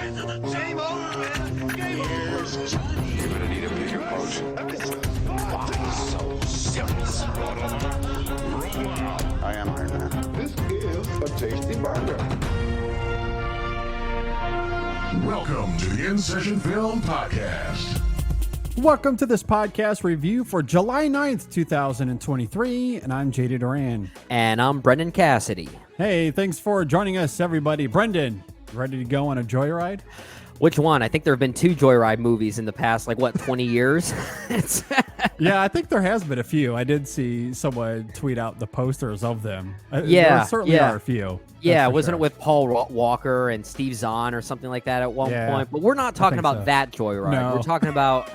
Same old game over. You're gonna need a bigger boat. Why so serious? I am Iron Man. This is a tasty burger. Welcome to the In Session Film Podcast. Welcome to this podcast review for July 9th, 2023, and I'm JD Duran. And I'm Brendan Cassidy. Hey, thanks for joining us, everybody. Brendan, ready to go on a joyride? Which one? I think there have been two Joyride movies in the past, 20 years? Yeah, I think there has been a few. I did see someone tweet out the posters of them. Yeah, there certainly are a few. Yeah, wasn't it with Paul Walker and Steve Zahn or something like that at one point? But we're not talking about that Joyride. No. We're talking about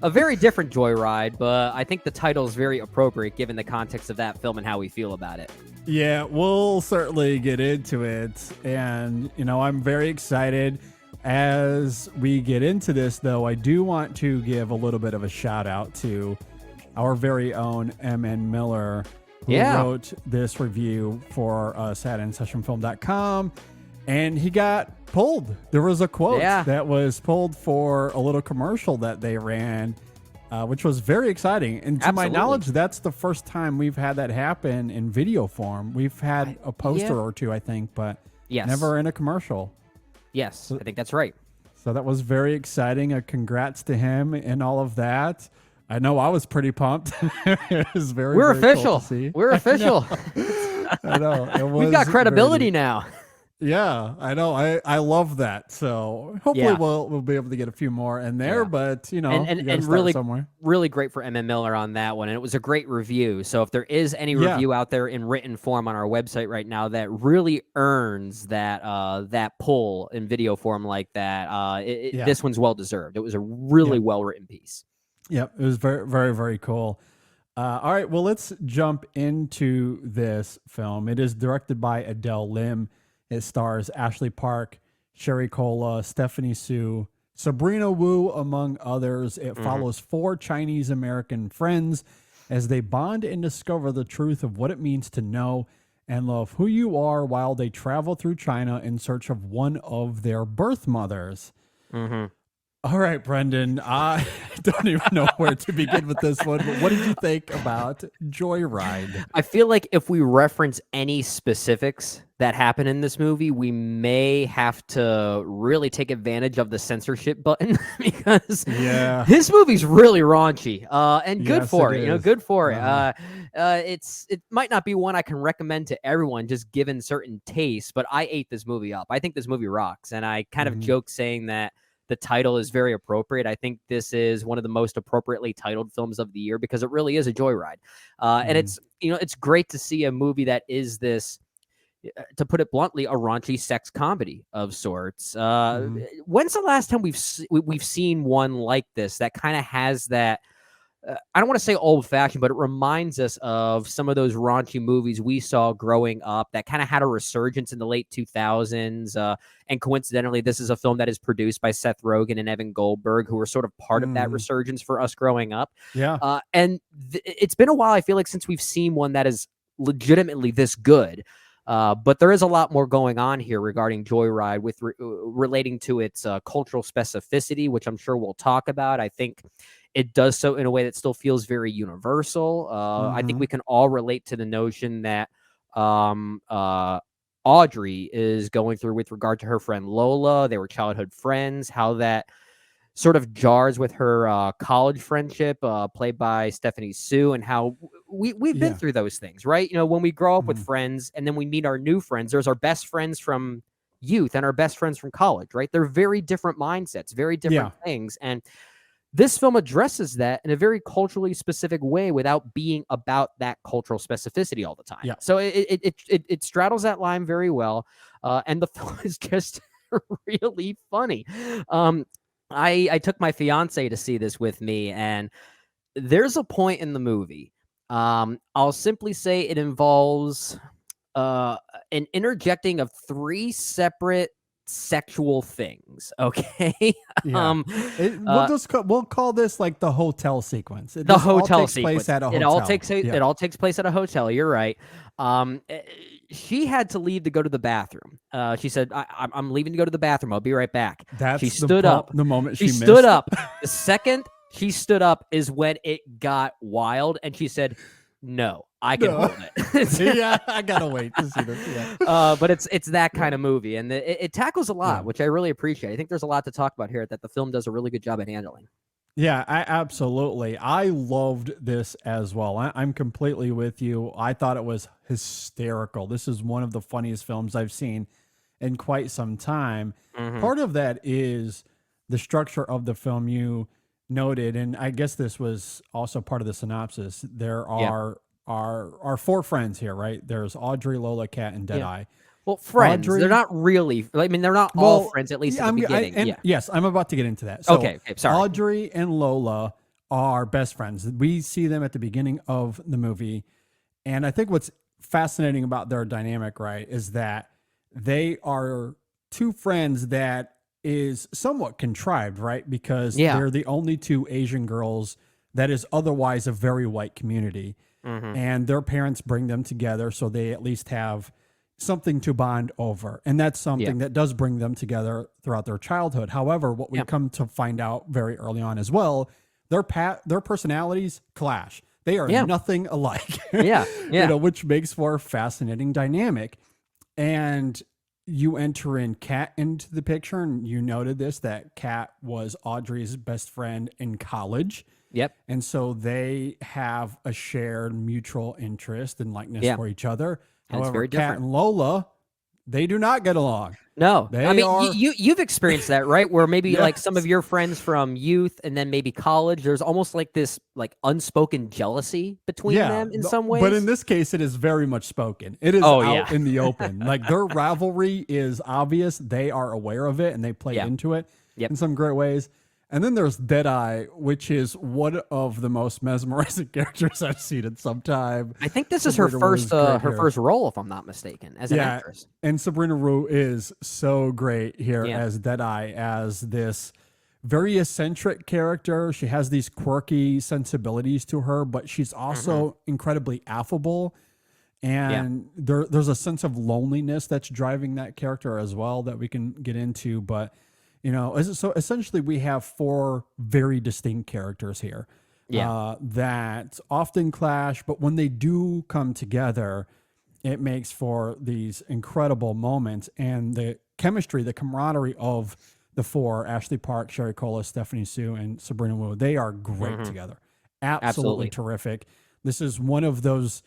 a very different Joyride, but I think the title is very appropriate given the context of that film and how we feel about it. Yeah, we'll certainly get into it. And, I'm very excited. As we get into this, though, I do want to give a little bit of a shout out to our very own M.N. Miller, who wrote this review for us at InSessionFilm.com. And he got pulled. There was a quote that was pulled for a little commercial that they ran, which was very exciting. And to my knowledge, that's the first time we've had that happen in video form. We've had a poster or two, I think, but never in a commercial. Yes, I think that's right. So that was very exciting. Congrats to him and all of that. I know I was pretty pumped. It was very, We're very official. Cool to see. We're official. I know. We've got credibility now. Yeah, I know. I love that. So hopefully we'll be able to get a few more in there. But you and really somewhere. Really great for M.M. Miller on that one, and it was a great review. So if there is any review out there in written form on our website right now that really earns that that pull in video form like that, this one's well deserved. It was a really well written piece. Yep, it was very, very, very cool. All right, well, let's jump into this film. It is directed by Adele Lim. It stars Ashley Park, Sherry Cola, Stephanie Hsu, Sabrina Wu, among others. It follows four Chinese-American friends as they bond and discover the truth of what it means to know and love who you are while they travel through China in search of one of their birth mothers. All right, Brendan, I don't even know where to begin with this one, but what did you think about Joyride? I feel like if we reference any specifics that happen in this movie, we may have to really take advantage of the censorship button because this movie's really raunchy and good for it. Good for it. It might not be one I can recommend to everyone just given certain tastes, but I ate this movie up. I think this movie rocks, and I kind of joke saying that the title is very appropriate. I think this is one of the most appropriately titled films of the year because it really is a joyride. And it's great to see a movie that is this, to put it bluntly, a raunchy sex comedy of sorts. When's the last time we've seen one like this that kind of has that, I don't want to say old fashioned, but it reminds us of some of those raunchy movies we saw growing up that kind of had a resurgence in the late 2000s. And coincidentally, this is a film that is produced by Seth Rogen and Evan Goldberg, who were sort of part of that resurgence for us growing up. Yeah. And it's been a while, I feel like, since we've seen one that is legitimately this good. But there is a lot more going on here regarding Joyride with relating to its cultural specificity, which I'm sure we'll talk about. I think it does so in a way that still feels very universal. I think we can all relate to the notion that Audrey is going through with regard to her friend Lola. They were childhood friends, how that sort of jars with her college friendship played by Stephanie Hsu, and how we've been through those things, right? When we grow up with friends and then we meet our new friends, there's our best friends from youth and our best friends from college, right? They're very different mindsets, very different things. And this film addresses that in a very culturally specific way without being about that cultural specificity all the time. Yeah. So it straddles that line very well. And the film is just really funny. I took my fiance to see this with me, and there's a point in the movie. I'll simply say it involves an interjecting of three separate sexual things. Okay. Yeah. We'll call this like the hotel sequence. The hotel takes sequence. Place at a hotel. It all takes place at a hotel. You're right. she had to leave to go to the bathroom. She said, I'm leaving to go to the bathroom. I'll be right back. That's she stood up. The moment she she stood missed. up. The second she stood up is when it got wild, and she said, "No, I can hold it." Yeah, I gotta wait to see this. Yeah. But it's that kind of movie, and it tackles a lot, which I really appreciate. I think there's a lot to talk about here that the film does a really good job at handling. Yeah, absolutely. I loved this as well. I'm completely with you. I thought it was hysterical. This is one of the funniest films I've seen in quite some time. Part of that is the structure of the film you noted, and I guess this was also part of the synopsis. There are four friends here, right? There's Audrey, Lola, Kat, and Deadeye. Well, friends. Audrey, they're not really. I mean, they're not all friends, at least at the beginning. Yes, I'm about to get into that. So okay, sorry. Audrey and Lola are best friends. We see them at the beginning of the movie. And I think what's fascinating about their dynamic, right, is that they are two friends that is somewhat contrived, right? Because they're the only two Asian girls that is otherwise a very white community. And their parents bring them together so they at least have something to bond over. And that's something that does bring them together throughout their childhood. However, what we come to find out very early on as well, their personalities clash. They are nothing alike. You know, which makes for a fascinating dynamic. And you enter in Kat into the picture, and you noted this, that Kat was Audrey's best friend in college. And so they have a shared mutual interest and likeness for each other. However, Kat and Lola, they do not get along. No, I mean, you've experienced that, right? Where maybe like some of your friends from youth and then maybe college, there's almost like this like unspoken jealousy between them in some ways. But in this case, it is very much spoken. It is out in the open. Like their rivalry is obvious. They are aware of it and they play into it in some great ways. And then there's Deadeye, which is one of the most mesmerizing characters I've seen in some time. I think this is her first role, if I'm not mistaken, as an actress. And Sabrina Wu is so great here as Deadeye, as this very eccentric character. She has these quirky sensibilities to her, but she's also incredibly affable. And there's a sense of loneliness that's driving that character as well that we can get into. But you know, so essentially we have four very distinct characters here that often clash, but when they do come together, it makes for these incredible moments. And the chemistry, the camaraderie of the four, Ashley Park, Sherry Cola, Stephanie Hsu, and Sabrina Wu, they are great together. Absolutely terrific. This is one of those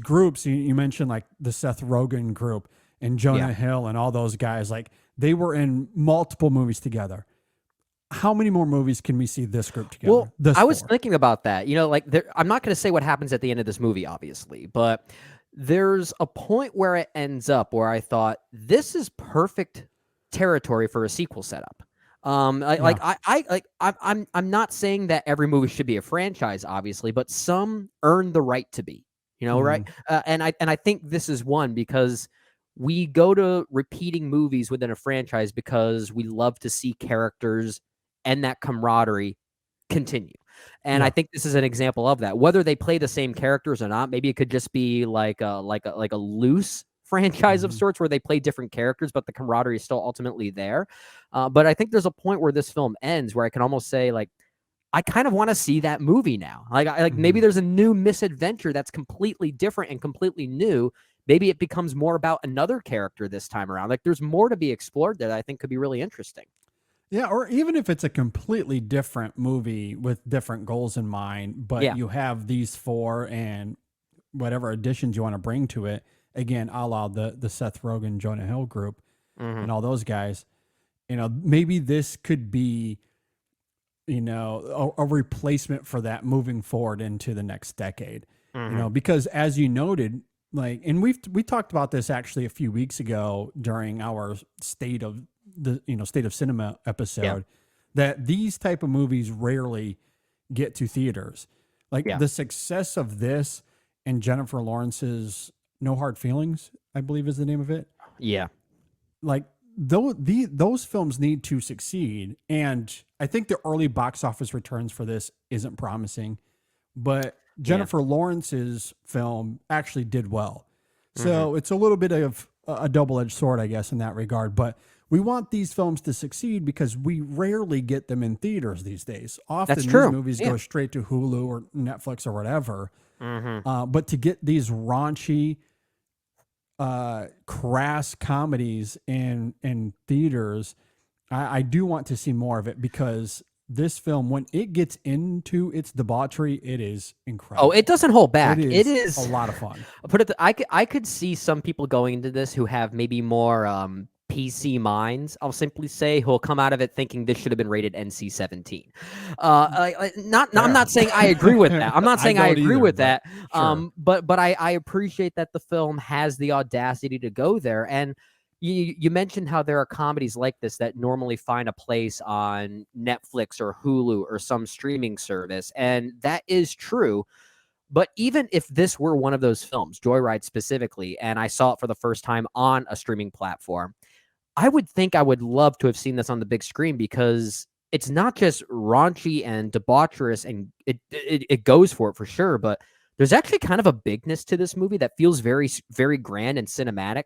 groups, you mentioned like the Seth Rogen group and Jonah Hill and all those guys, like they were in multiple movies together. How many more movies can we see this group together? Well, I was thinking about that. You know, like I'm not going to say what happens at the end of this movie, obviously, but there's a point where it ends up where I thought this is perfect territory for a sequel setup. I'm not saying that every movie should be a franchise, obviously, but some earn the right to be. You know, right? And I think this is one because we go to repeating movies within a franchise because we love to see characters and that camaraderie continue. And I think this is an example of that. Whether they play the same characters or not, maybe it could just be like a loose franchise of sorts where they play different characters, but the camaraderie is still ultimately there. But I think there's a point where this film ends where I can almost say, like, I kind of want to see that movie now. Like maybe there's a new misadventure that's completely different and completely new. Maybe it becomes more about another character this time around. Like there's more to be explored that I think could be really interesting. Yeah, or even if it's a completely different movie with different goals in mind, but you have these four and whatever additions you want to bring to it. Again, a la the Seth Rogen, Jonah Hill group and all those guys. You know, maybe this could be, you know, a replacement for that moving forward into the next decade. You know, because as you noted, like, and we talked about this actually a few weeks ago during our state of cinema episode, that these type of movies rarely get to theaters. Like the success of this and Jennifer Lawrence's No Hard Feelings, I believe is the name of it. Yeah. Like those films need to succeed. And I think the early box office returns for this isn't promising, but Jennifer Lawrence's film actually did well. So it's a little bit of a double-edged sword, I guess, in that regard. But we want these films to succeed because we rarely get them in theaters these days. Often That's these true. movies Yeah. go straight to Hulu or Netflix or whatever. But to get these raunchy, crass comedies in theaters, I do want to see more of it, because this film, when it gets into its debauchery, it is incredible. Oh, it doesn't hold back. It is a lot of fun. Put it. I could see some people going into this who have maybe more PC minds. I'll simply say, who'll come out of it thinking this should have been rated NC-17. I'm not saying I agree with that. I'm not saying I agree with that. Sure. But I appreciate that the film has the audacity to go there. And you mentioned how there are comedies like this that normally find a place on Netflix or Hulu or some streaming service, and that is true. But even if this were one of those films, Joyride specifically, and I saw it for the first time on a streaming platform, I would think I would love to have seen this on the big screen, because it's not just raunchy and debaucherous, and it goes for it for sure, but there's actually kind of a bigness to this movie that feels very, very grand and cinematic.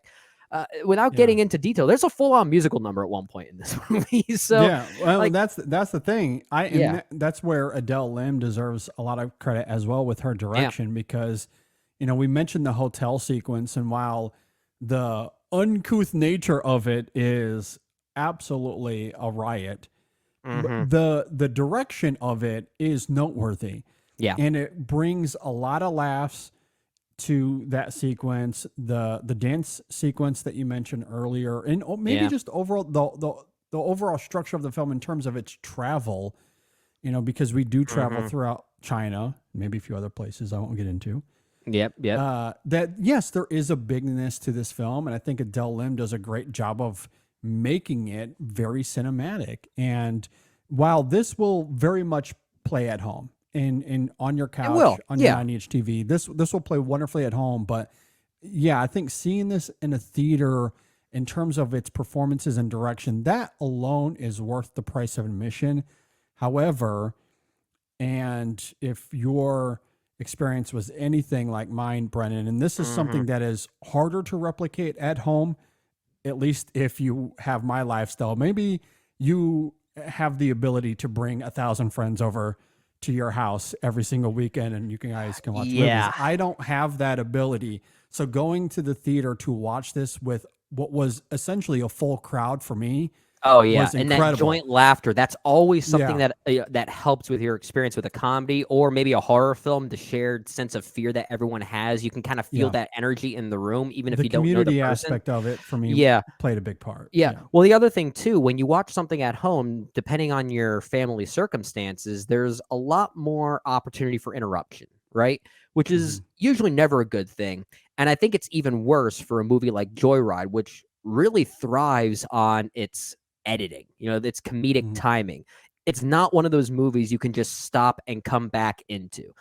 Without getting into detail, there's a full-on musical number at one point in this movie. So yeah, well, that's the thing. That's where Adele Lim deserves a lot of credit as well with her direction, because we mentioned the hotel sequence, and while the uncouth nature of it is absolutely a riot, the direction of it is noteworthy. Yeah, and it brings a lot of laughs to that sequence, the dance sequence that you mentioned earlier, and maybe just overall the overall structure of the film in terms of its travel, because we do travel throughout China, maybe a few other places I won't get into. Yep. That yes, there is a bigness to this film, and I think Adele Lim does a great job of making it very cinematic. And while this will very much play at home, and on your couch, on your 9-inch TV, this will play wonderfully at home. But yeah, I think seeing this in a theater, in terms of its performances and direction, that alone is worth the price of admission. However, and if your experience was anything like mine, Brennan, and this is something that is harder to replicate at home, at least if you have my lifestyle, maybe you have the ability to bring 1,000 friends over to your house every single weekend, and you guys can watch movies. I don't have that ability. So going to the theater to watch this with what was essentially a full crowd for me. Oh yeah, and that joint laughter, that's always something Yeah. that helps with your experience with a comedy or maybe a horror film, the shared sense of fear that everyone has. You can kind of feel that energy in the room, even if you don't know the person. The community aspect of it for me played a big part. Yeah. Well, the other thing too, when you watch something at home, depending on your family circumstances, there's a lot more opportunity for interruption, right? Which is usually never a good thing. And I think it's even worse for a movie like Joyride, which really thrives on its editing, its comedic timing. It's not one of those movies you can just stop and come back into,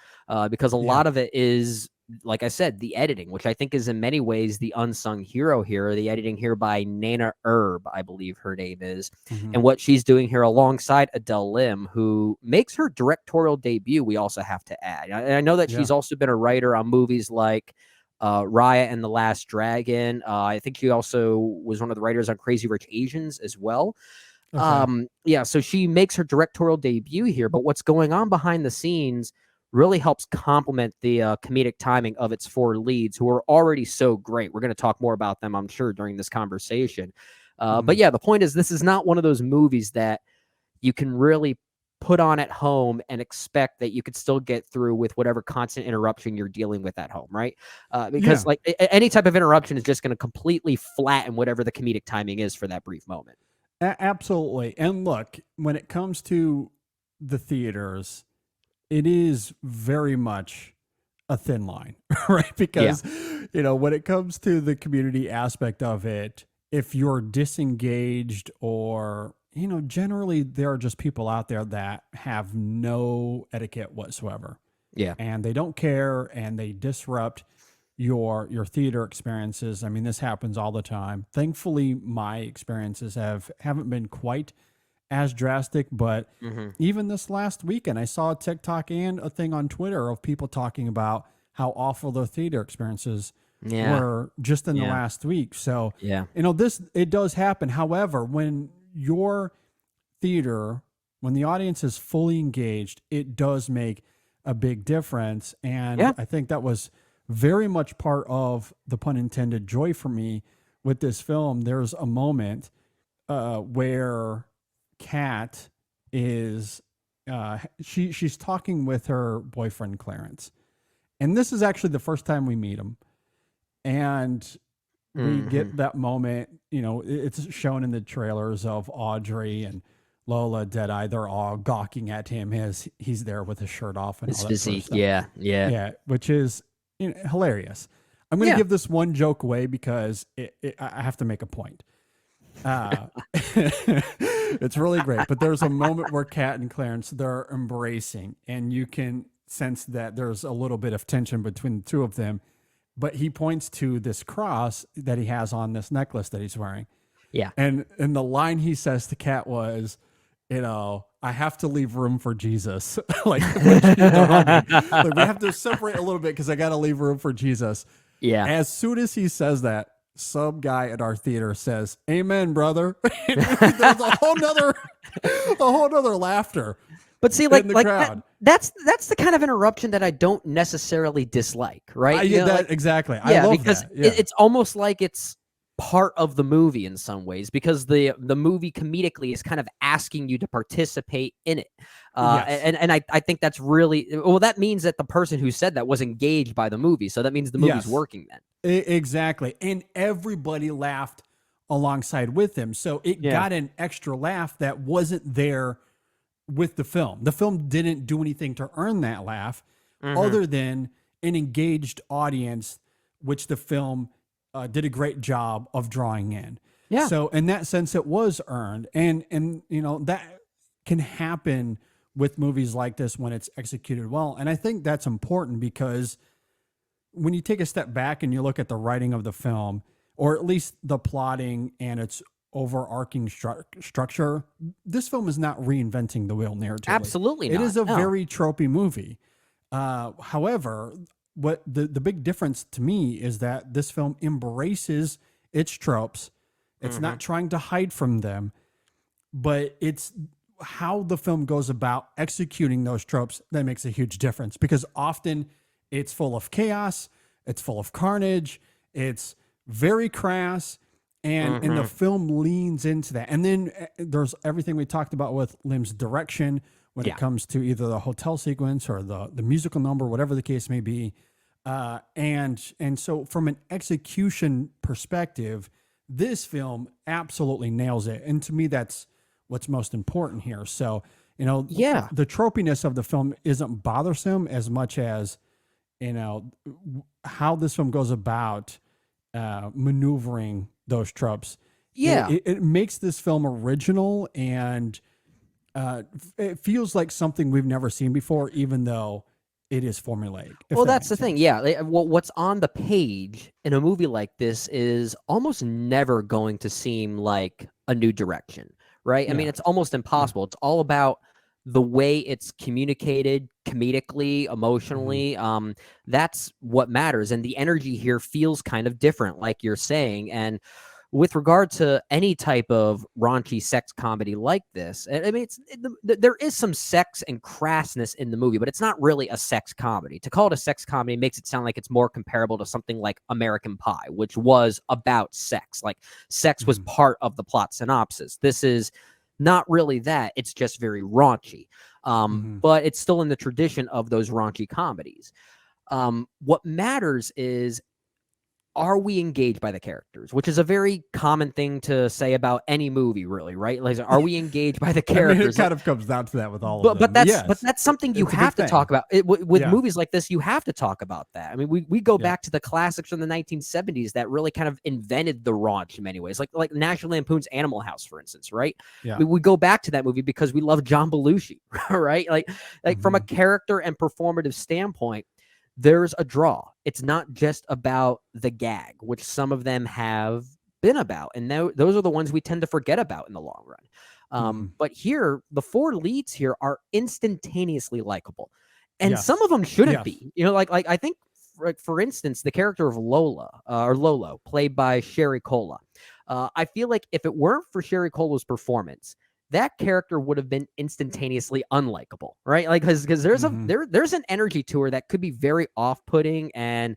because a lot of it is, like I said, the editing, which I think is in many ways the unsung hero here. The editing here by Nana Erb, I believe her name is, and what she's doing here alongside Adele Lim, who makes her directorial debut, we also have to add. And I know that she's also been a writer on movies like Raya and the Last Dragon. I think she also was one of the writers on Crazy Rich Asians as well. Okay. So she makes her directorial debut here, but what's going on behind the scenes really helps complement the comedic timing of its four leads, who are already so great. We're going to talk more about them, I'm sure, during this conversation. But yeah, the point is, this is not one of those movies that you can really put on at home and expect that you could still get through with whatever constant interruption you're dealing with at home, right? Because like any type of interruption is just going to completely flatten whatever the comedic timing is for that brief moment. Absolutely. And look, when it comes to the theaters, it is very much a thin line, right? Because, when it comes to the community aspect of it, if you're disengaged or, generally there are just people out there that have no etiquette whatsoever. Yeah. And they don't care, and they disrupt your theater experiences. I mean, this happens all the time. Thankfully, my experiences haven't been quite as drastic, but even this last weekend, I saw a TikTok and a thing on Twitter of people talking about how awful their theater experiences were just in the last week. So, it does happen. However, when your theater, when the audience is fully engaged, it does make a big difference. And I think that was very much part of the pun intended joy for me with this film. There's a moment where Kat is she's talking with her boyfriend Clarence, and this is actually the first time we meet him, and we get that moment. It's shown in the trailers of Audrey and Lola, Deadeye. They're all gawking at him as he's there with his shirt off and His all that physique. sort of stuff. Yeah, which is hilarious. I'm going to give this one joke away because I have to make a point. It's really great, but there's a moment where Kat and Clarence, they're embracing, and you can sense that there's a little bit of tension between the two of them, but he points to this cross that he has on this necklace that he's wearing. Yeah. And the line he says to Kat was, I have to leave room for Jesus. Like, when they're hugging. Like, we have to separate a little bit because I got to leave room for Jesus. Yeah. As soon as he says that, some guy at our theater says, "Amen, brother." There's a whole nother laughter. But see, like that's the kind of interruption that I don't necessarily dislike, right? Exactly. I love because that. Yeah. It's almost like it's part of the movie in some ways, because the movie comedically is kind of asking you to participate in it. And I think that's really, well, that means that the person who said that was engaged by the movie. So that means the movie's working then. Exactly. And everybody laughed alongside with him. So it got an extra laugh that wasn't there with the film. The film didn't do anything to earn that laugh other than an engaged audience, which the film did a great job of drawing in. Yeah. So in that sense, it was earned. And that can happen with movies like this when it's executed well. And I think that's important because when you take a step back and you look at the writing of the film, or at least the plotting and its overarching structure, this film is not reinventing the wheel narratively. Absolutely not. It is a very tropey movie. However, what the big difference to me is that this film embraces its tropes. It's not trying to hide from them, but it's how the film goes about executing those tropes that makes a huge difference, because often it's full of chaos, it's full of carnage, it's very crass, and the film leans into that. And then there's everything we talked about with Lim's direction when it comes to either the hotel sequence or the musical number, whatever the case may be. And so from an execution perspective, this film absolutely nails it. And to me, that's what's most important here. So, the tropiness of the film isn't bothersome as much as, how this film goes about maneuvering those tropes. Yeah. It makes this film original, and it feels like something we've never seen before, even though it is formulaic. Well, that's the thing. Yeah. What's on the page in a movie like this is almost never going to seem like a new direction, right? I mean, it's almost impossible. It's all about the way it's communicated comedically, emotionally. That's what matters. And the energy here feels kind of different, like you're saying. And with regard to any type of raunchy sex comedy like this, I mean, there is some sex and crassness in the movie, but it's not really a sex comedy. To call it a sex comedy makes it sound like it's more comparable to something like American Pie, which was about sex. Like, sex was part of the plot synopsis. This is not really that. It's just very raunchy. But it's still in the tradition of those raunchy comedies. What matters is, are we engaged by the characters? Which is a very common thing to say about any movie, really, right? Like, are we engaged by the characters? I mean, it kind of comes down to that with all of them. But that's something you have to talk about. With movies like this, you have to talk about that. I mean, we go back to the classics from the 1970s that really kind of invented the raunch in many ways, like National Lampoon's Animal House, for instance, right? Yeah. We go back to that movie because we love John Belushi, right? Like from a character and performative standpoint, there's a draw. It's not just about the gag, which some of them have been about. And those are the ones we tend to forget about in the long run. But here, the four leads here are instantaneously likable. And some of them shouldn't be. Like I think for instance, the character of Lola or Lolo, played by Sherry Cola. I feel like if it weren't for Sherry Cola's performance, that character would have been instantaneously unlikable, right? Like, because there's there's an energy to her that could be very off-putting and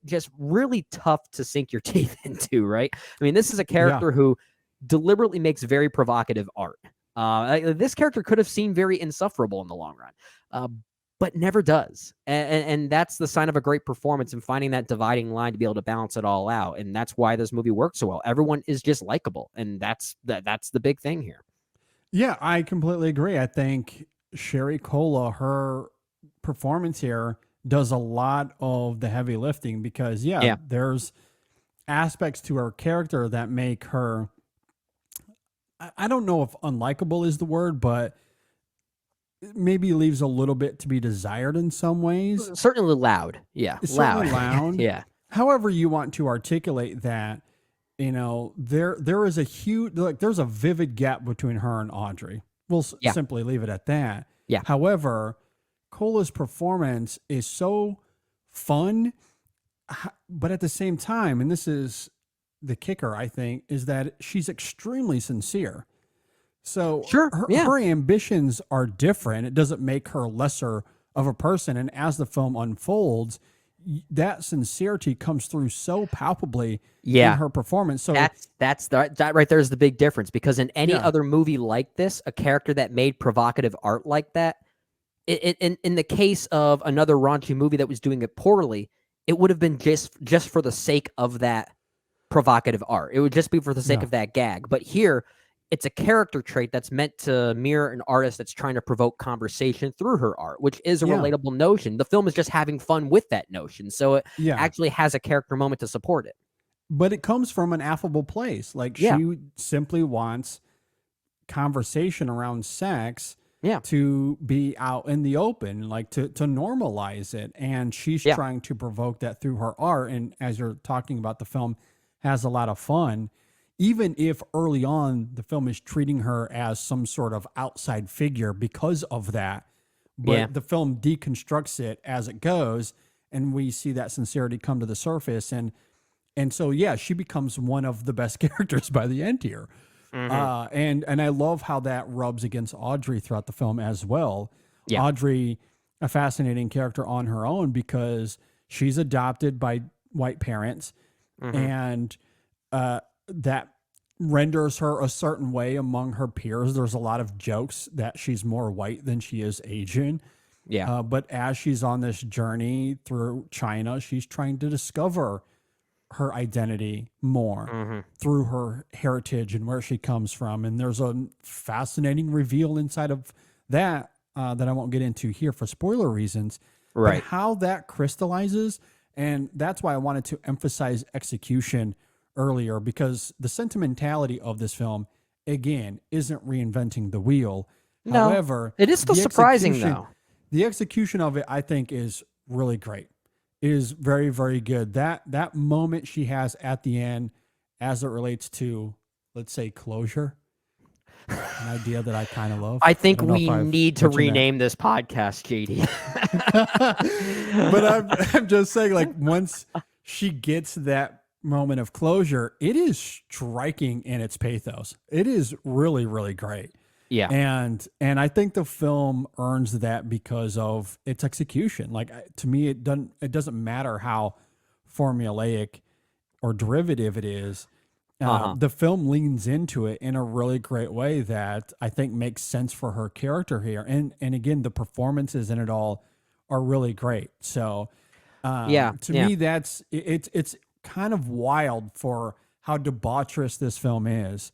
just really tough to sink your teeth into, right? I mean, this is a character who deliberately makes very provocative art. This character could have seemed very insufferable in the long run, but never does. And that's the sign of a great performance and finding that dividing line to be able to balance it all out. And that's why this movie works so well. Everyone is just likable. And that's the big thing here. Yeah, I completely agree. I think Sherry Cola, her performance here does a lot of the heavy lifting because, there's aspects to her character that make her, I don't know if unlikable is the word, but maybe leaves a little bit to be desired in some ways. Certainly loud. Yeah. Loud. Yeah. However you want to articulate that, there is a huge, there's a vivid gap between her and Audrey. We'll simply leave it at that. Yeah. However, Cola's performance is so fun, but at the same time, and this is the kicker, I think, is that she's extremely sincere. So her ambitions are different. It doesn't make her lesser of a person. And as the film unfolds, that sincerity comes through so palpably in her performance. So that right there is the big difference, because in any other movie like this, a character that made provocative art like that, in the case of another raunchy movie that was doing it poorly, it would have been just for the sake of that provocative art. It would just be for the sake of that gag. But here, it's a character trait that's meant to mirror an artist that's trying to provoke conversation through her art, which is a relatable notion. The film is just having fun with that notion. So it actually has a character moment to support it. But it comes from an affable place. Like she simply wants conversation around sex to be out in the open, like to normalize it. And she's trying to provoke that through her art. And as you're talking about, the film has a lot of fun. Even if early on the film is treating her as some sort of outside figure because of that, but the film deconstructs it as it goes, and we see that sincerity come to the surface, and so she becomes one of the best characters by the end here, and I love how that rubs against Audrey throughout the film as well. Audrey, a fascinating character on her own because she's adopted by white parents, and that renders her a certain way among her peers. There's a lot of jokes that she's more white than she is Asian. But as she's on this journey through China, she's trying to discover her identity more through her heritage and where she comes from. And there's a fascinating reveal inside of that that I won't get into here for spoiler reasons. But how that crystallizes, and that's why I wanted to emphasize execution earlier, because the sentimentality of this film, again, isn't reinventing the wheel. No, however, it is still surprising though. The execution of it, I think, is really great. It is very, very good. That moment she has at the end, as it relates to, let's say, closure, an idea that I kind of love. I think we need to rename this podcast, JD. But I'm just saying, like, once she gets that moment of closure, it is striking in its pathos. It is really, really great. And I think the film earns that because of its execution. Like, to me, it doesn't matter how formulaic or derivative it is. The film leans into it in a really great way that I think makes sense for her character here. And again, the performances in it all are really great. So to me, that's it's kind of wild for how debaucherous this film is.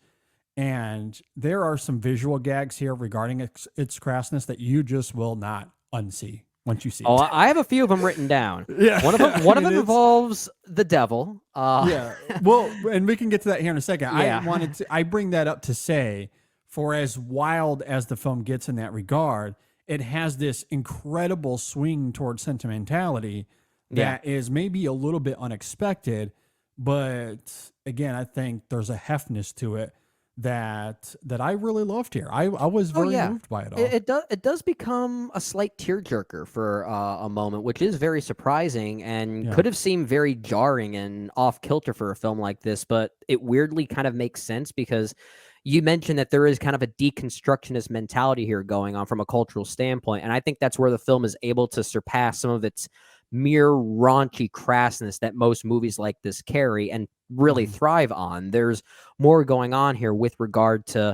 And there are some visual gags here regarding its crassness that you just will not unsee once you see it. I have a few of them written down. One of them involves the devil. Well, and we can get to that here in a second. I bring that up to say, for as wild as the film gets in that regard, it has this incredible swing towards sentimentality that is maybe a little bit unexpected, but again, I think there's a heftness to it that I really loved here. I was Oh very yeah, moved by it all. it does become a slight tearjerker for a moment, which is very surprising and Yeah. could have seemed very jarring and off kilter for a film like this. But it weirdly kind of makes sense because you mentioned that there is kind of a deconstructionist mentality here going on from a cultural standpoint, and I think that's where the film is able to surpass some of its mere raunchy crassness that most movies like this carry and really Mhm. thrive on. There's more going on here with regard to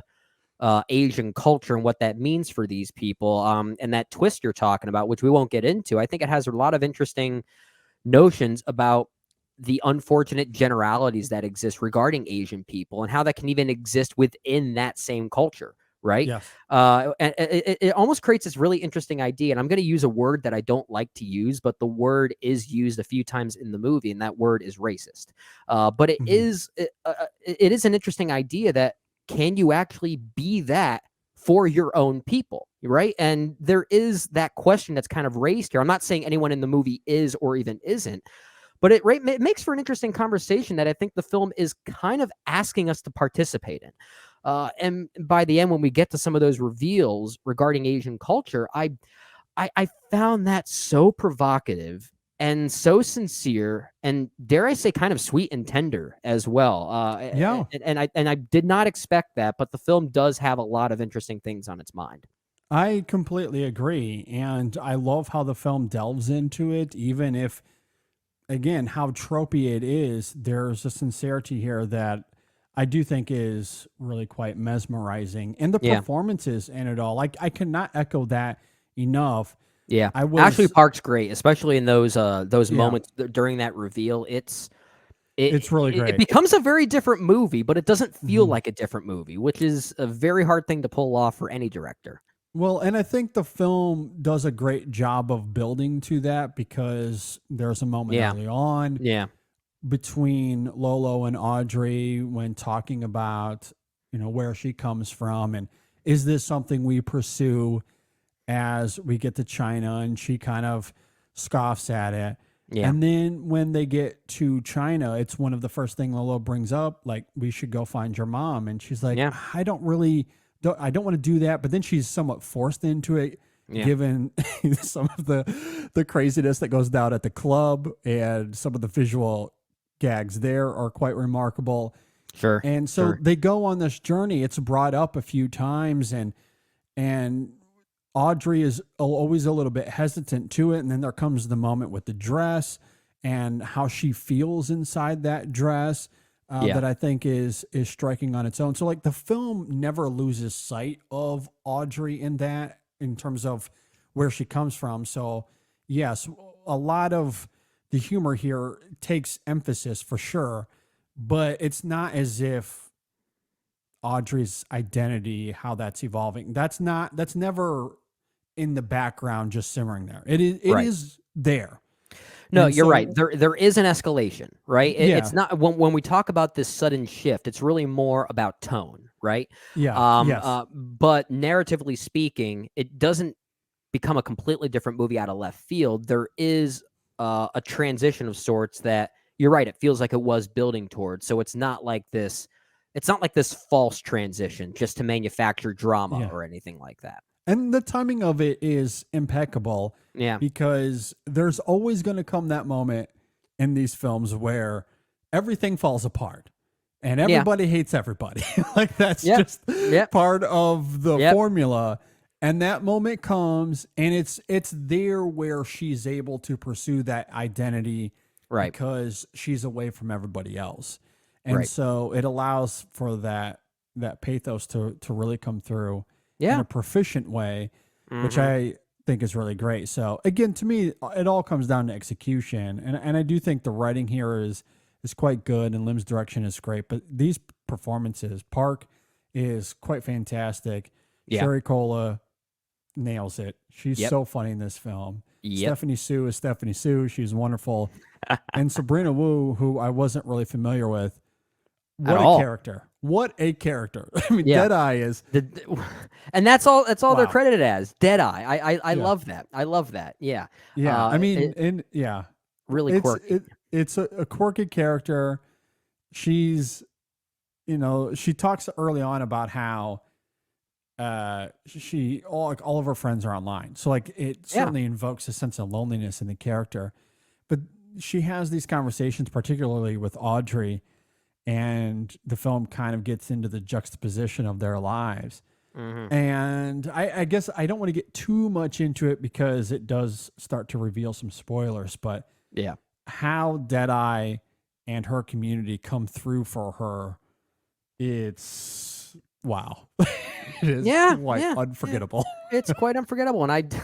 Asian culture and what that means for these people. And that twist you're talking about, which we won't get into, I think it has a lot of interesting notions about the unfortunate generalities that exist regarding Asian people and how that can even exist within that same culture. Right. Yes. And it almost creates this really interesting idea. And I'm going to use a word that I don't like to use, but the word is used a few times in the movie, and that word is racist. But Mhm. it is an interesting idea that can you actually be that for your own people, right? And there is that question that's kind of raised here. I'm not saying anyone in the movie is or even isn't, but it makes for an interesting conversation that I think the film is kind of asking us to participate in. And by the end, when we get to some of those reveals regarding Asian culture, I found that so provocative and so sincere, and dare I say, kind of sweet and tender as well. Yeah. And I did not expect that, but the film does have a lot of interesting things on its mind. I completely agree. And I love how the film delves into it, even if, again, how tropey it is. There's a sincerity here that I do think is really quite mesmerizing. And the Yeah, performances in it all, like, I cannot echo that enough. yeah. I Ashley was, Park's great, especially in those yeah, moments during that reveal. It it's really it great. becomes a very different movie, but it doesn't feel Mhm. like a different movie, which is a very hard thing to pull off for any director. Well, and I think the film does a great job of building to that because there's a moment Yeah, early on yeah, between Lolo and Audrey when talking about, where she comes from and is this something we pursue as we get to China, and she kind of scoffs at it. yeah, And then when they get to China, it's one of the first thing Lolo brings up, like, we should go find your mom. And she's like, yeah, I don't want to do that. But then she's somewhat forced into it, yeah, given some of the craziness that goes down at the club, and some of the visual gags there are quite remarkable. sure, And so sure, they go on this journey. It's brought up a few times, and Audrey is always a little bit hesitant to it. And then there comes the moment with the dress and how she feels inside that dress, yeah, that I think is striking on its own. So, like, the film never loses sight of Audrey in that, in terms of where she comes from. So yes, a lot of the humor here takes emphasis for sure, but it's not as if Audrey's identity, how that's evolving, that's never in the background just simmering there. It right. is there. No, And you're right. so There is an escalation, right? It's yeah, not when we talk about this sudden shift, it's really more about tone, right? yeah, yes, But narratively speaking, it doesn't become a completely different movie out of left field. There is a transition of sorts that you're right. It feels like it was building towards. So it's not like this. It's not like this false transition just to manufacture drama yeah. or anything like that. And the timing of it is impeccable Yeah. because there's always going to come that moment in these films where everything falls apart and Yeah. everybody hates everybody. Like, that's Yep. just Yep. part of the Yep. formula. And that moment comes, and it's there where she's able to pursue that identity Right. because she's away from everybody else. And Right. so it allows for that pathos to really come through in Yeah. a proficient way, which Hmm. I think is really great. So again, to me, it all comes down to execution, and I do think the writing here is quite good, and Lim's direction is great. But these performances, Park is quite fantastic. Yeah. Sherry Cola nails it. She's Yep. so funny in this film. Yep. Stephanie Sue is Stephanie Sue. She's wonderful. And Sabrina Wu, who I wasn't really familiar with, At what a all. character. What a character. I mean, Yeah. Deadeye is And that's all. That's all they're wow. credited as. Deadeye. I Yeah. love that. I love that. Yeah. Yeah. I mean, It and yeah, really it's quirky. it's a quirky character. She's she talks early on about how all of her friends are online. So like it certainly invokes a sense of loneliness in the character. But she has these conversations, particularly with Audrey, and the film kind of gets into the juxtaposition of their lives. And I guess I don't want to get too much into it because it does start to reveal some spoilers, but how Deadeye and her community come through for her, it's wow. It is quite unforgettable. It's quite unforgettable. And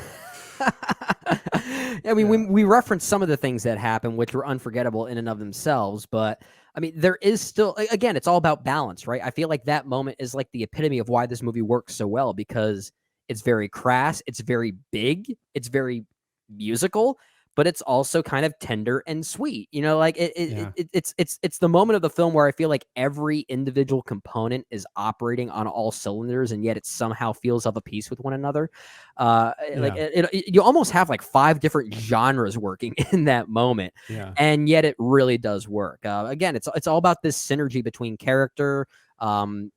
I mean, we referenced some of the things that happen, which were unforgettable in and of themselves, but I mean, there is still, again, it's all about balance, right? I feel like that moment is like the epitome of why this movie works so well, because it's very crass, it's very big, it's very musical, but it's also kind of tender and sweet. Like it's the moment of the film where I feel like every individual component is operating on all cylinders, and yet it somehow feels of a piece with one another. You almost have like 5 different genres working in that moment, and yet it really does work. Again, it's all about this synergy between character,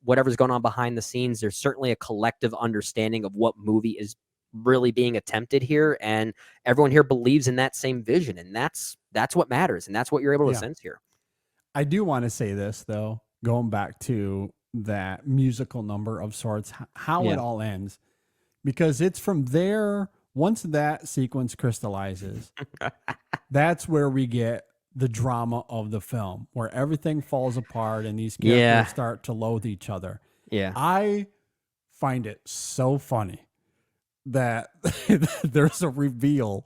whatever's going on behind the scenes. There's certainly a collective understanding of what movie is really being attempted here, and everyone here believes in that same vision, and that's what matters, and that's what you're able to sense here. I do want to say this though, going back to that musical number of sorts, how it all ends, because it's from there, once that sequence crystallizes, that's where we get the drama of the film, where everything falls apart and these characters start to loathe each other. I find it so funny that there's a reveal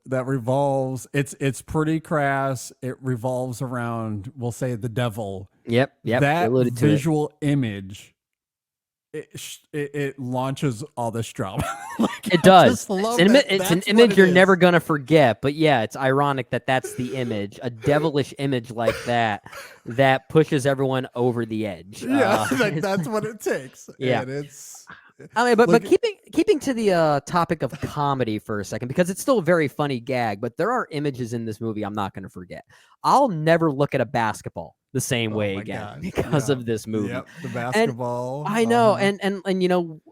that revolves. It's pretty crass. It revolves around, we'll say, the devil. Yep. That visual image, it launches all this drama. It does. It's an image you're never gonna forget. But yeah, it's ironic that that's the image, a devilish image like that pushes everyone over the edge. That's what it takes. Yeah, and it's. I mean, but keeping to the topic of comedy for a second, because it's still a very funny gag, but there are images in this movie I'm not going to forget. I'll never look at a basketball the same way again because of this movie. Yep, the basketball. And I know, and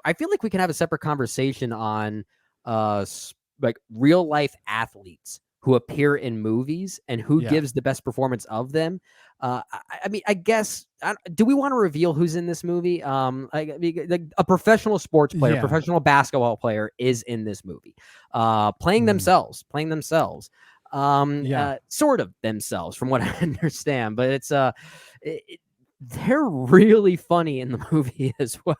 I feel like we can have a separate conversation on like real life athletes who appear in movies and who gives the best performance of them. I mean, I guess, do we want to reveal who's in this movie? Like a professional sports player, professional basketball player is in this movie, playing themselves, sort of themselves, from what I understand. But it's they're really funny in the movie as well.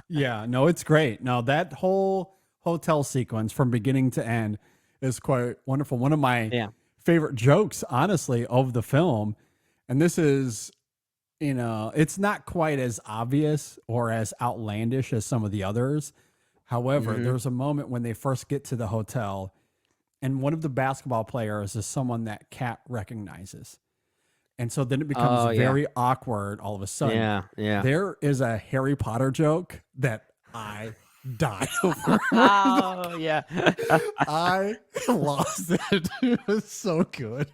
No, it's great. No, that whole hotel sequence from beginning to end is quite wonderful. One of my favorite jokes, honestly, of the film. And this is, it's not quite as obvious or as outlandish as some of the others. However, there's a moment when they first get to the hotel, and one of the basketball players is someone that Kat recognizes. And so then it becomes very awkward all of a sudden. There is a Harry Potter joke that I died over. I lost it. It was so good.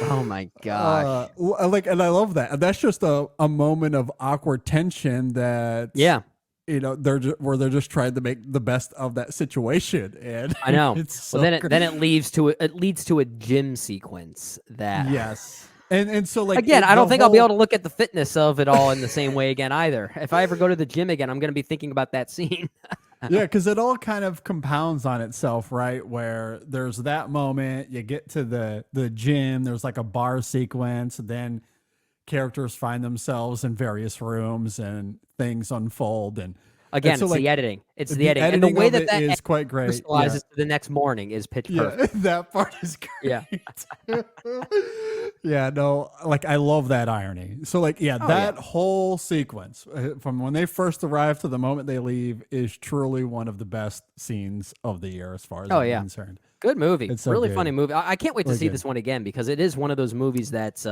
Oh my gosh. And I love that. And that's just a moment of awkward tension that they're just trying to make the best of that situation. And I know. It's so then it leads to a gym sequence that And so like again, I don't think I'll be able to look at the fitness of it all in the same way again either. If I ever go to the gym again, I'm going to be thinking about that scene. Because it all kind of compounds on itself, right? Where there's that moment, you get to the gym, there's like a bar sequence, then characters find themselves in various rooms and things unfold. And again, it's the editing. It's the editing. And the way that is quite great. Crystallizes to the next morning is pitch perfect. That part is great. Like I love that irony. So like, that whole sequence from when they first arrive to the moment they leave is truly one of the best scenes of the year as far as I'm concerned. Good movie. It's so really good. Funny movie. I can't wait to see this one again, because it is one of those movies that's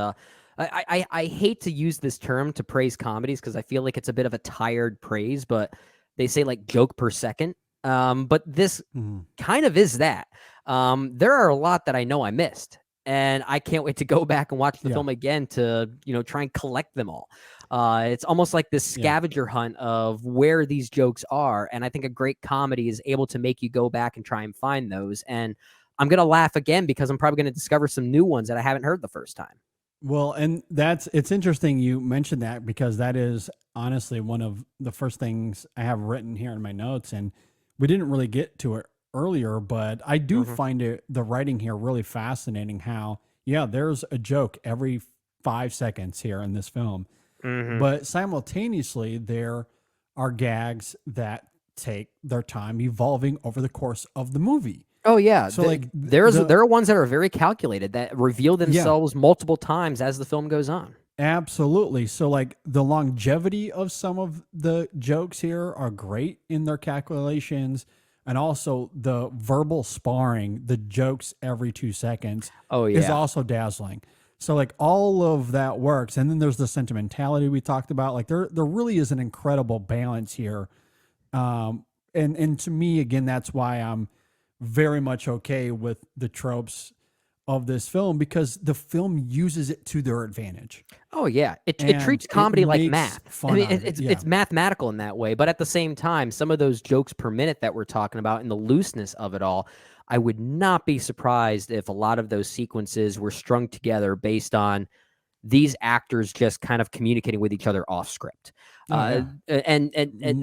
I hate to use this term to praise comedies because I feel like it's a bit of a tired praise, but they say like joke per second. But this kind of is that. There are a lot that I know I missed. and I can't wait to go back and watch the Yeah. film again to, try and collect them all. It's almost like this scavenger hunt of where these jokes are, and I think a great comedy is able to make you go back and try and find those. And I'm gonna laugh again because I'm probably gonna discover some new ones that I haven't heard the first time. Well, and it's interesting you mentioned that, because that is honestly one of the first things I have written here in my notes, and we didn't really get to it earlier, but I do find the writing here really fascinating. How there's a joke every 5 seconds here in this film, but simultaneously there are gags that take their time evolving over the course of the movie. Oh yeah, So there are ones that are very calculated that reveal themselves multiple times as the film goes on. Absolutely. So like the longevity of some of the jokes here are great in their calculations, and also the verbal sparring, the jokes every 2 seconds is also dazzling. So like all of that works. And then there's the sentimentality we talked about. Like there really is an incredible balance here. And to me, again, that's why I'm very much okay with the tropes of this film, because the film uses it to their advantage. Oh yeah, it And treats it comedy like makes math. fun of it, It's mathematical in that way, but at the same time, some of those jokes per minute that we're talking about and the looseness of it all, I would not be surprised if a lot of those sequences were strung together based on these actors just kind of communicating with each other off script. And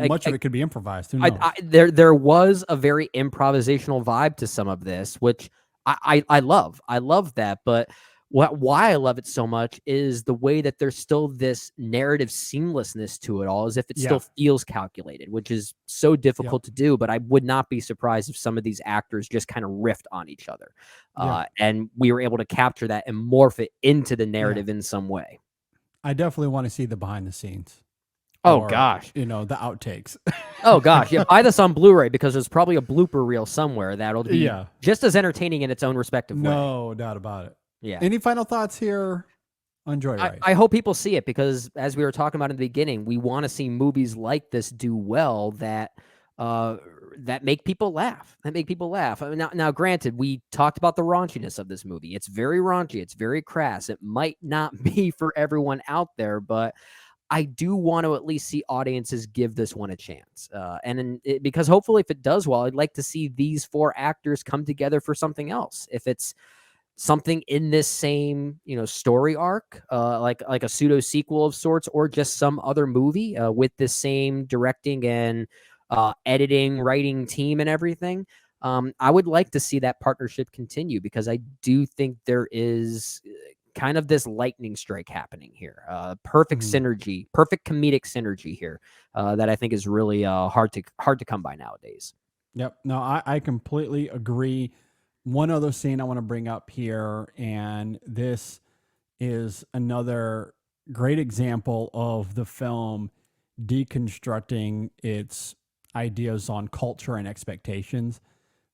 much of it could be improvised. Who knows? there was a very improvisational vibe to some of this, which I love. I love that, but why I love it so much is the way that there's still this narrative seamlessness to it all, as if it still feels calculated, which is so difficult to do. But I would not be surprised if some of these actors just kind of riffed on each other, and we were able to capture that and morph it into the narrative in some way. I definitely want to see the behind the scenes. Oh Or, gosh, the outtakes. oh gosh, yeah. Buy this on Blu-ray because there's probably a blooper reel somewhere that'll be Yeah. just as entertaining in its own respective way. No doubt about it. Yeah. Any final thoughts here on Joyride? I hope people see it because, as we were talking about in the beginning, we want to see movies like this do well that make people laugh. That make people laugh. I mean, now, granted, we talked about the raunchiness of this movie. It's very raunchy. It's very crass. It might not be for everyone out there, but I do want to at least see audiences give this one a chance. Because hopefully if it does well, I'd like to see these 4 actors come together for something else. If it's something in this same, story arc, like a pseudo sequel of sorts, or just some other movie with the same directing and editing, writing team and everything. I would like to see that partnership continue because I do think there is kind of this lightning strike happening here. Perfect synergy, perfect comedic synergy here that I think is really hard to come by nowadays. Yep. No, I completely agree. One other scene I want to bring up here, and this is another great example of the film deconstructing its ideas on culture and expectations.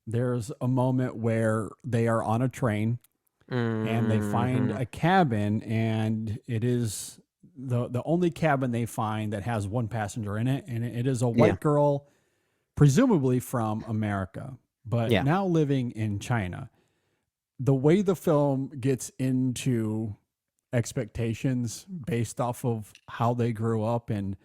There's a moment where they are on a train and they find a cabin, and it is the only cabin they find that has one passenger in it, and it is a white girl, presumably from America, but now living in China. The way the film gets into expectations based off of how they grew up and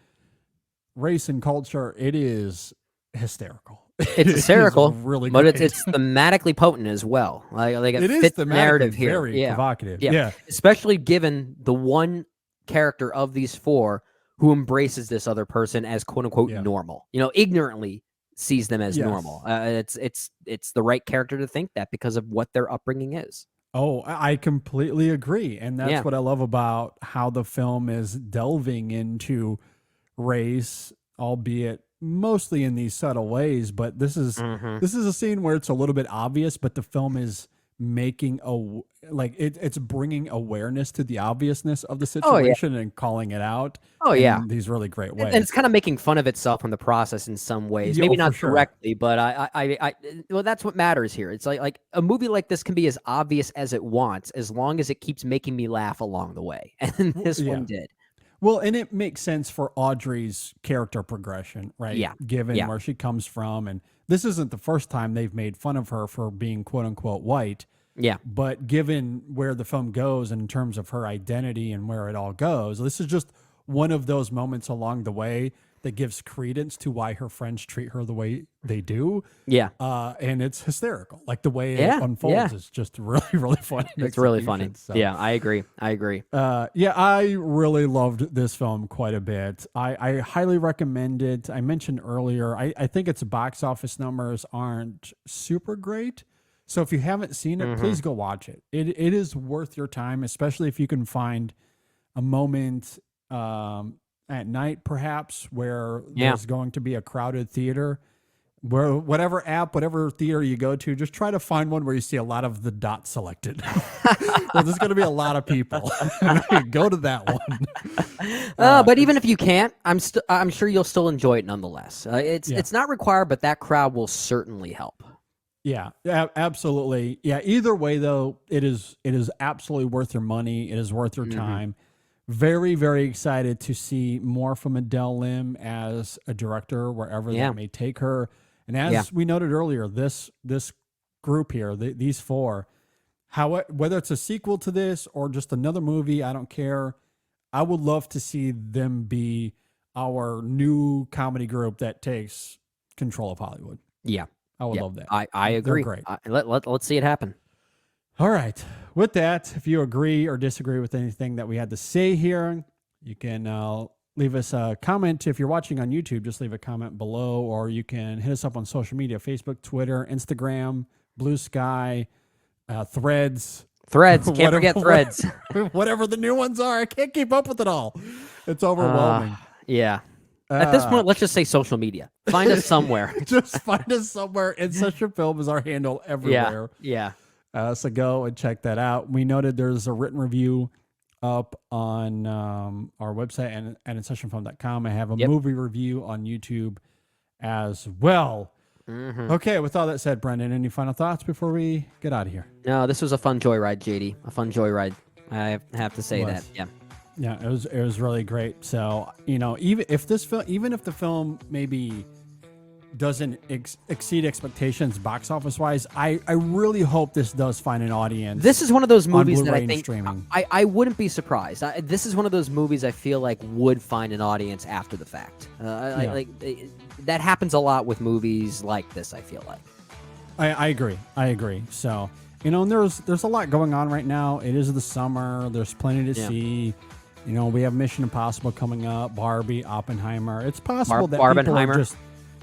race and culture, it is hysterical. It's hysterical, really but great. it's thematically potent as well. Like it is fits the narrative here. Very provocative. Yeah, especially given the one character of these 4 who embraces this other person as quote unquote normal. Ignorantly sees them as normal. It's the right character to think that because of what their upbringing is. Oh, I completely agree. And that's what I love about how the film is delving into race, albeit mostly in these subtle ways. But this is a scene where it's a little bit obvious, but the film is making it's bringing awareness to the obviousness of the situation and calling it out. In these really great ways. And it's kind of making fun of itself in the process in some ways. Maybe not directly, but well, that's what matters here. It's like a movie like this can be as obvious as it wants, as long as it keeps making me laugh along the way. And this one did. Well, and it makes sense for Audrey's character progression, right? Yeah. Given where she comes from. And this isn't the first time they've made fun of her for being quote unquote white. Yeah. But given where the film goes in terms of her identity and where it all goes, this is just one of those moments along the way that gives credence to why her friends treat her the way they do. Yeah. And it's hysterical. Like the way Yeah, it unfolds yeah. is just really, really funny. It's really funny. execution. So, Yeah, I agree. yeah, I really loved this film quite a bit. I highly recommend it. I mentioned earlier, I think its box office numbers aren't super great. So if you haven't seen it, please go watch it. It is worth your time, especially if you can find a moment at night, perhaps, where there's going to be a crowded theater. Where whatever theater you go to, just try to find one where you see a lot of the dots selected. Well, there's going to be a lot of people. Go to that one. But even if you can't, I'm sure you'll still enjoy it nonetheless. It's not required, but that crowd will certainly help. Yeah, absolutely. Yeah. Either way, though, it is absolutely worth your money. It is worth your time. Very, very excited to see more from Adele Lim as a director, wherever that may take her. And as we noted earlier, this group here, these four, whether it's a sequel to this or just another movie, I don't care. I would love to see them be our new comedy group that takes control of Hollywood. Yeah. I would love that. I agree. Great. Let's see it happen. All right. With that, if you agree or disagree with anything that we had to say here, you can leave us a comment. If you're watching on YouTube, just leave a comment below, or you can hit us up on social media, Facebook, Twitter, Instagram, Blue Sky, Threads. Can't forget Threads. Whatever the new ones are. I can't keep up with it all. It's overwhelming. Yeah. At this point, let's just say social media. Find us somewhere. Just find us somewhere. In Such a Film is our handle everywhere. Yeah. So go and check that out. We noted there's a written review up on our website and at InSessionFilm.com. I have a movie review on YouTube as well. Okay, with all that said, Brendan, any final thoughts before we get out of here? No, this was a fun joyride, JD. A fun joyride. I have to say that. Yeah. Yeah, it was really great. So, even if the film maybe doesn't exceed expectations box office wise, I really hope this does find an audience. This is one of those movies that I think streaming. I wouldn't be surprised. This is one of those movies I feel like would find an audience after the fact. That happens a lot with movies like this, I feel like. I agree. So, and there's a lot going on right now. It is the summer. There's plenty to see. We have Mission Impossible coming up, Barbie, Oppenheimer. It's possible that people are just...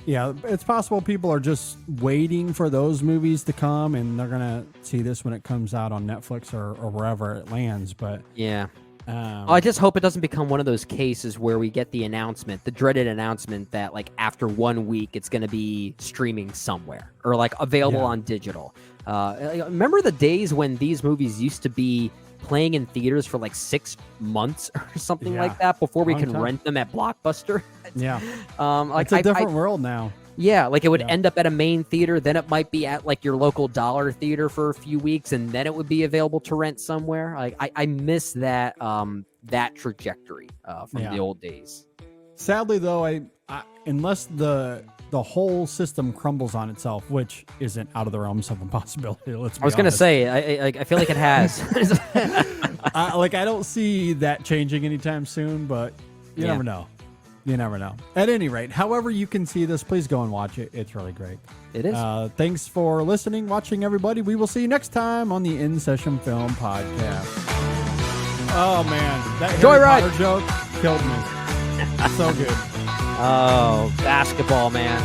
Yeah, it's possible people are just waiting for those movies to come, and they're gonna see this when it comes out on Netflix or wherever it lands. But yeah, I just hope it doesn't become one of those cases where we get the dreaded announcement that like after 1 week it's gonna be streaming somewhere or like available on digital. Remember the days when these movies used to be playing in theaters for like 6 months or something like that before we can rent them at Blockbuster? Yeah. It's a different world now. Yeah, like it would end up at a main theater, then it might be at like your local dollar theater for a few weeks, and then it would be available to rent somewhere. Like I miss that that trajectory from the old days. Sadly, though, I unless the whole system crumbles on itself, which isn't out of the realms of impossibility. I was going to say, I feel like it has. I don't see that changing anytime soon, but you never know. You never know. At any rate, however you can see this, please go and watch it. It's really great. It is. Thanks for listening, watching, everybody. We will see you next time on the In Session Film Podcast. Oh, man. That Joyride Harry Potter joke killed me. So good. Oh, basketball, man.